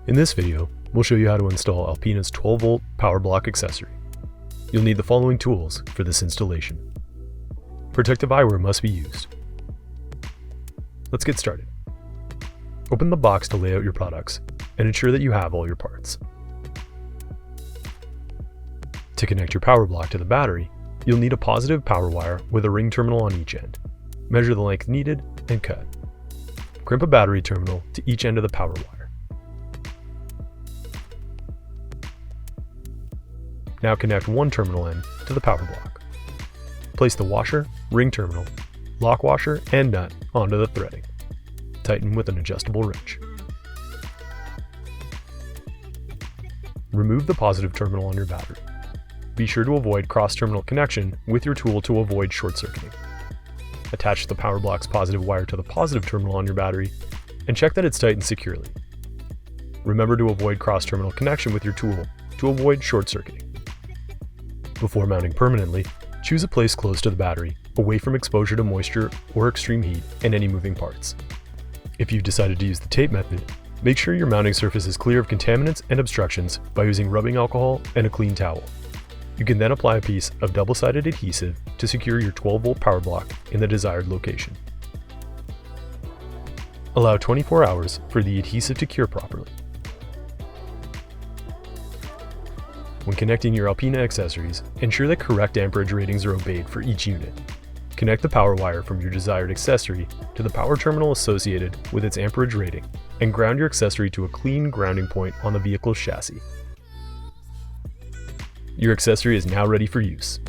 In this video, we'll show you how to install Alpena's 12-volt power block accessory. You'll need the following tools for this installation. Protective eyewear must be used. Let's get started. Open the box to lay out your products and ensure that you have all your parts. To connect your power block to the battery, you'll need a positive power wire with a ring terminal on each end. Measure the length needed and cut. Crimp a battery terminal to each end of the power wire. Now connect one terminal end to the power block. Place the washer, ring terminal, lock washer, and nut onto the threading. Tighten with an adjustable wrench. Remove the positive terminal on your battery. Be sure to avoid cross-terminal connection with your tool to avoid short-circuiting. Attach the power block's positive wire to the positive terminal on your battery and check that it's tightened securely. Remember to avoid cross-terminal connection with your tool to avoid short-circuiting. Before mounting permanently, choose a place close to the battery, away from exposure to moisture or extreme heat and any moving parts. If you've decided to use the tape method, make sure your mounting surface is clear of contaminants and obstructions by using rubbing alcohol and a clean towel. You can then apply a piece of double-sided adhesive to secure your 12-volt power block in the desired location. Allow 24 hours for the adhesive to cure properly. When connecting your Alpena accessories, ensure that correct amperage ratings are obeyed for each unit. Connect the power wire from your desired accessory to the power terminal associated with its amperage rating, and ground your accessory to a clean grounding point on the vehicle's chassis. Your accessory is now ready for use.